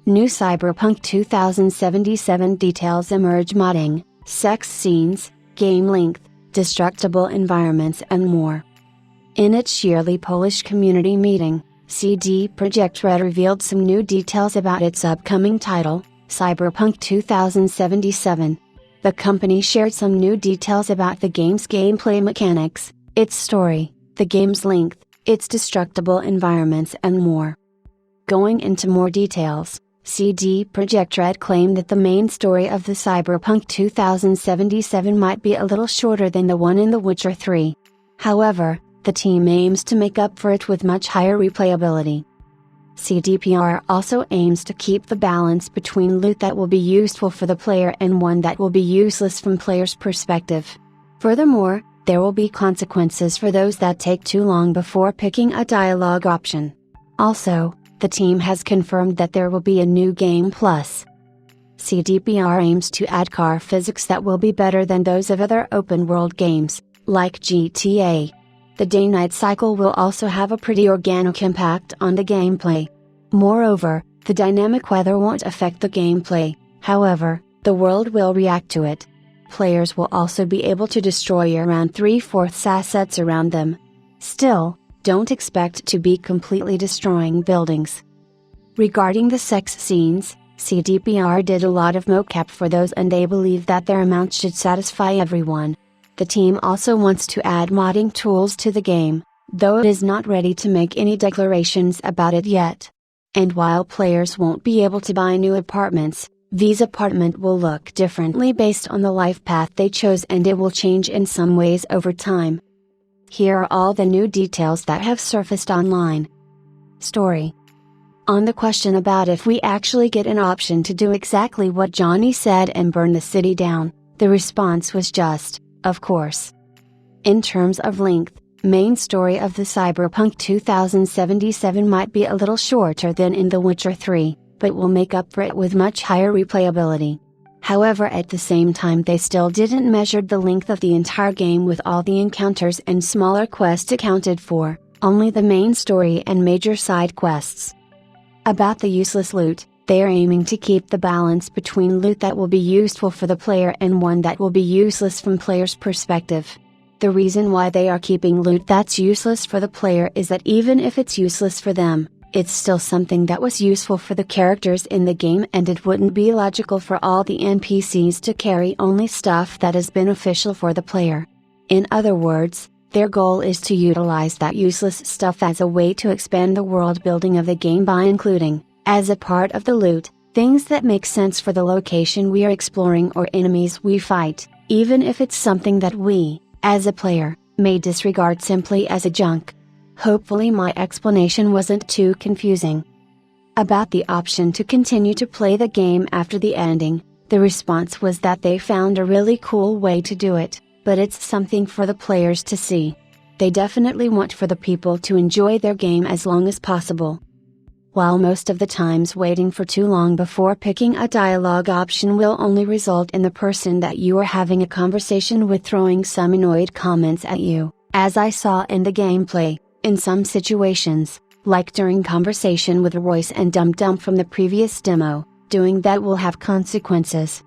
New Cyberpunk 2077 details emerge: modding, sex scenes, game length, destructible environments and more. In its yearly Polish community meeting, CD Projekt Red revealed some new details about its upcoming title, Cyberpunk 2077. The company shared some new details about the game's gameplay mechanics, its story, the game's length, its destructible environments and more. Going into more details, CD Projekt Red claimed that the main story of the Cyberpunk 2077 might be a little shorter than the one in The Witcher 3. However, the team aims to make up for it with much higher replayability. CDPR also aims to keep the balance between loot that will be useful for the player and one that will be useless from player's perspective. Furthermore, there will be consequences for those that take too long before picking a dialogue option. Also, the team has confirmed that there will be a new game plus. CDPR aims to add car physics that will be better than those of other open-world games, like GTA. The day-night cycle will also have a pretty organic impact on the gameplay. Moreover, the dynamic weather won't affect the gameplay, however, the world will react to it. Players will also be able to destroy around 3/4 assets around them. Still, don't expect to be completely destroying buildings. Regarding the sex scenes, CDPR did a lot of mocap for those and they believe that their amount should satisfy everyone. The team also wants to add modding tools to the game, though it is not ready to make any declarations about it yet. And while players won't be able to buy new apartments, these apartments will look differently based on the life path they chose and it will change in some ways over time. Here are all the new details that have surfaced online. Story. On the question about if we actually get an option to do exactly what Johnny said and burn the city down, the response was just, of course. In terms of length, main story of the Cyberpunk 2077 might be a little shorter than in The Witcher 3, but will make up for it with much higher replayability. However, at the same time they still didn't measure the length of the entire game with all the encounters and smaller quests accounted for, only the main story and major side quests. About the useless loot, they are aiming to keep the balance between loot that will be useful for the player and one that will be useless from player's perspective. The reason why they are keeping loot that's useless for the player is that even if it's useless for them, it's still something that was useful for the characters in the game and it wouldn't be logical for all the NPCs to carry only stuff that is beneficial for the player. In other words, their goal is to utilize that useless stuff as a way to expand the world building of the game by including, as a part of the loot, things that make sense for the location we are exploring or enemies we fight, even if it's something that we, as a player, may disregard simply as a junk. Hopefully my explanation wasn't too confusing. About the option to continue to play the game after the ending, the response was that they found a really cool way to do it, but it's something for the players to see. They definitely want for the people to enjoy their game as long as possible. While most of the times waiting for too long before picking a dialogue option will only result in the person that you are having a conversation with throwing some annoyed comments at you, as I saw in the gameplay. In some situations, like during conversation with Royce and Dum Dum from the previous demo, doing that will have consequences.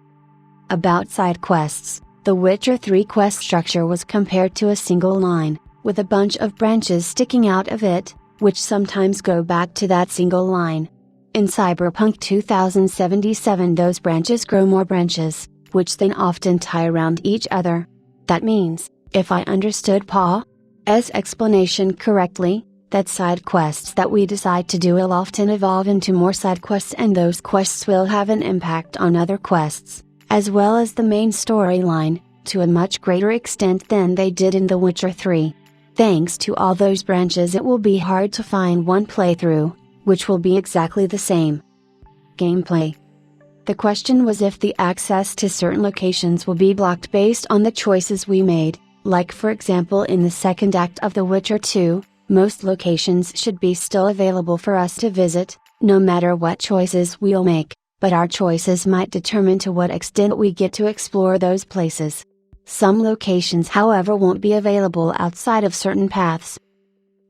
About side quests, The Witcher 3 quest structure was compared to a single line, with a bunch of branches sticking out of it, which sometimes go back to that single line. In Cyberpunk 2077 those branches grow more branches, which then often tie around each other. That means, if I understood Paul's explanation correctly, that side quests that we decide to do will often evolve into more side quests and those quests will have an impact on other quests, as well as the main storyline, to a much greater extent than they did in The Witcher 3. Thanks to all those branches it will be hard to find one playthrough, which will be exactly the same. Gameplay. The question was if the access to certain locations will be blocked based on the choices we made. Like for example in the second act of The Witcher 2, most locations should be still available for us to visit, no matter what choices we'll make, but our choices might determine to what extent we get to explore those places. Some locations however won't be available outside of certain paths.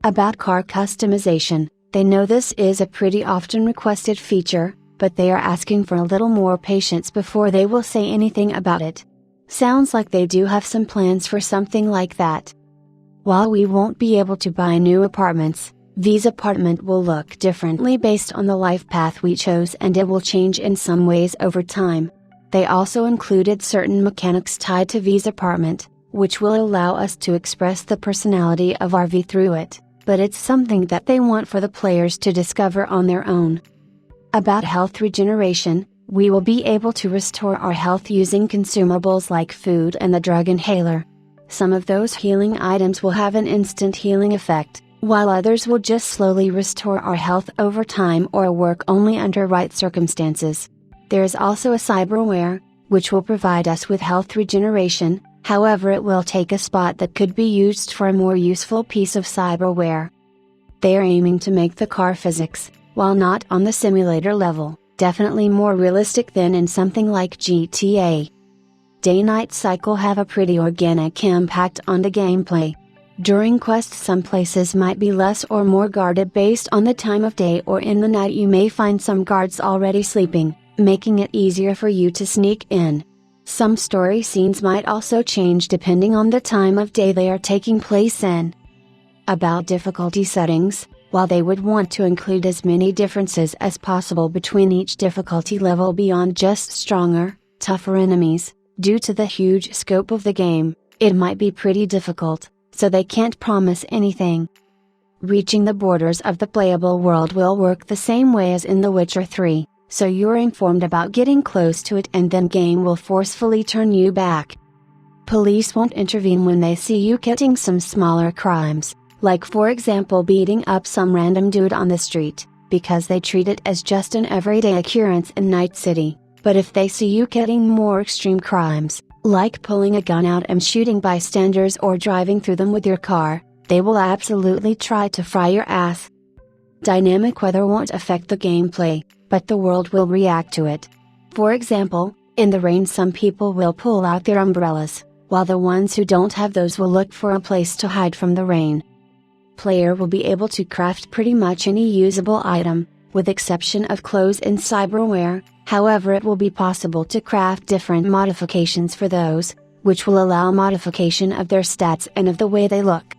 About car customization, they know this is a pretty often requested feature, but they are asking for a little more patience before they will say anything about it. Sounds like they do have some plans for something like that. While we won't be able to buy new apartments, these apartments will look differently based on the life path we chose, and it will change in some ways over time. They also included certain mechanics tied to V's apartment, which will allow us to express the personality of our V through it, but it's something that they want for the players to discover on their own. About health regeneration, we will be able to restore our health using consumables like food and the drug inhaler. Some of those healing items will have an instant healing effect, while others will just slowly restore our health over time or work only under right circumstances. There is also a cyberware, which will provide us with health regeneration, however it will take a spot that could be used for a more useful piece of cyberware. They are aiming to make the car physics, while not on the simulator level, definitely more realistic than in something like GTA. Day-night cycle have a pretty organic impact on the gameplay. During quests some places might be less or more guarded based on the time of day, or in the night you may find some guards already sleeping, making it easier for you to sneak in. Some story scenes might also change depending on the time of day they are taking place in. About difficulty settings, while they would want to include as many differences as possible between each difficulty level beyond just stronger, tougher enemies, due to the huge scope of the game, it might be pretty difficult, so they can't promise anything. Reaching the borders of the playable world will work the same way as in The Witcher 3, so you're informed about getting close to it and then game will forcefully turn you back. Police won't intervene when they see you committing some smaller crimes, like for example beating up some random dude on the street, because they treat it as just an everyday occurrence in Night City. But if they see you committing more extreme crimes, like pulling a gun out and shooting bystanders or driving through them with your car, they will absolutely try to fry your ass. Dynamic weather won't affect the gameplay, but the world will react to it. For example, in the rain some people will pull out their umbrellas, while the ones who don't have those will look for a place to hide from the rain. Player will be able to craft pretty much any usable item, with exception of clothes and cyberware. However, it will be possible to craft different modifications for those, which will allow modification of their stats and of the way they look.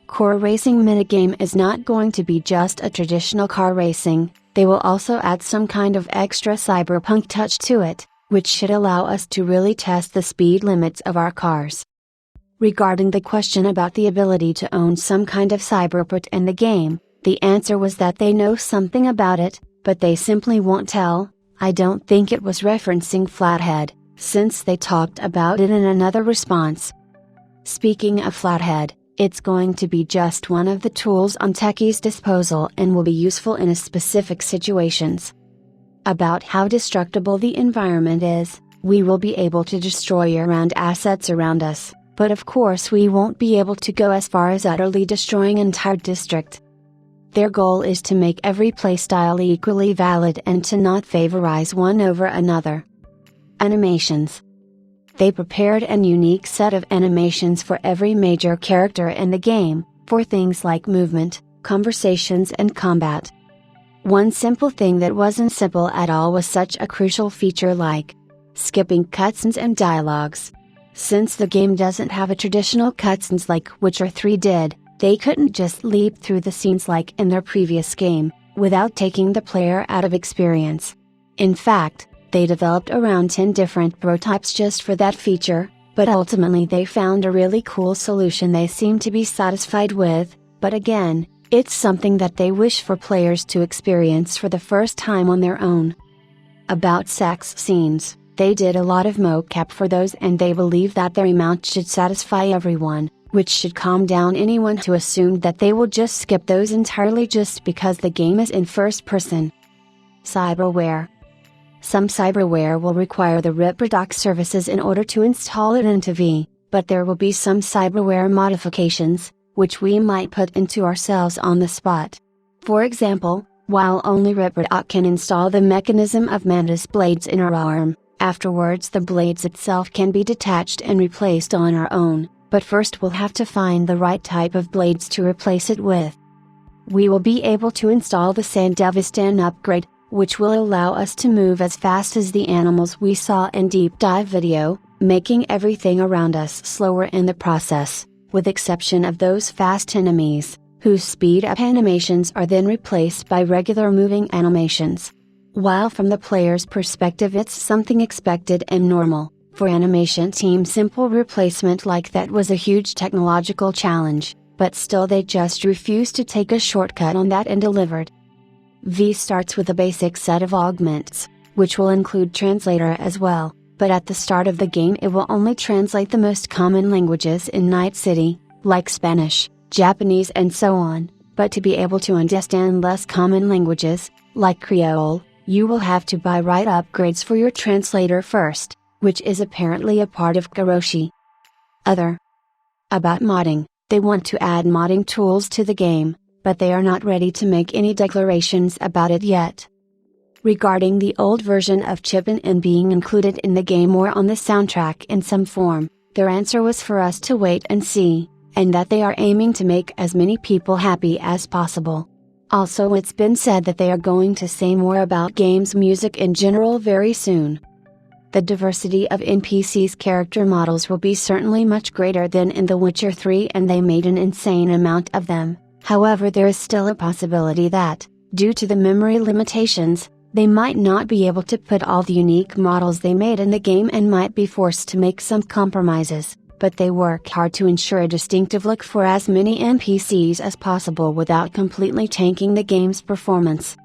Core racing minigame is not going to be just a traditional car racing, they will also add some kind of extra cyberpunk touch to it, which should allow us to really test the speed limits of our cars. Regarding the question about the ability to own some kind of cyberport in the game, the answer was that they know something about it, but they simply won't tell. I don't think it was referencing Flathead, since they talked about it in another response. Speaking of Flathead, it's going to be just one of the tools on techies' disposal and will be useful in specific situations. About how destructible the environment is, we will be able to destroy around assets around us, but of course we won't be able to go as far as utterly destroying an entire district. Their goal is to make every playstyle equally valid and to not favorize one over another. Animations. They prepared a unique set of animations for every major character in the game, for things like movement, conversations and combat. One simple thing that wasn't simple at all was such a crucial feature like skipping cutscenes and dialogues. Since the game doesn't have a traditional cutscenes like Witcher 3 did, they couldn't just leap through the scenes like in their previous game, without taking the player out of experience. In fact, they developed around 10 different prototypes just for that feature, but ultimately they found a really cool solution they seem to be satisfied with, but again, it's something that they wish for players to experience for the first time on their own. About sex scenes, they did a lot of mocap for those and they believe that their amount should satisfy everyone, which should calm down anyone who assumed that they will just skip those entirely just because the game is in first person. Cyberware. Some cyberware will require the RipRedox services in order to install it into V, but there will be some cyberware modifications, which we might put into ourselves on the spot. For example, while only RipRedox can install the mechanism of Mantis blades in our arm, afterwards the blades itself can be detached and replaced on our own. But first we'll have to find the right type of blades to replace it with. We will be able to install the Sandevistan upgrade, which will allow us to move as fast as the animals we saw in Deep Dive video, making everything around us slower in the process, with exception of those fast enemies, whose speed-up animations are then replaced by regular moving animations. While from the player's perspective it's something expected and normal, for animation team simple replacement like that was a huge technological challenge, but still they just refused to take a shortcut on that and delivered. V starts with a basic set of augments, which will include translator as well, but at the start of the game it will only translate the most common languages in Night City, like Spanish, Japanese and so on, but to be able to understand less common languages, like Creole, you will have to buy right upgrades for your translator first, which is apparently a part of Karoshi. About modding, they want to add modding tools to the game, but they are not ready to make any declarations about it yet. Regarding the old version of Chippin' and being included in the game or on the soundtrack in some form, their answer was for us to wait and see, and that they are aiming to make as many people happy as possible. Also, it's been said that they are going to say more about games music in general very soon. The diversity of NPCs' character models will be certainly much greater than in The Witcher 3 and they made an insane amount of them, however there is still a possibility that, due to the memory limitations, they might not be able to put all the unique models they made in the game and might be forced to make some compromises, but they work hard to ensure a distinctive look for as many NPCs as possible without completely tanking the game's performance.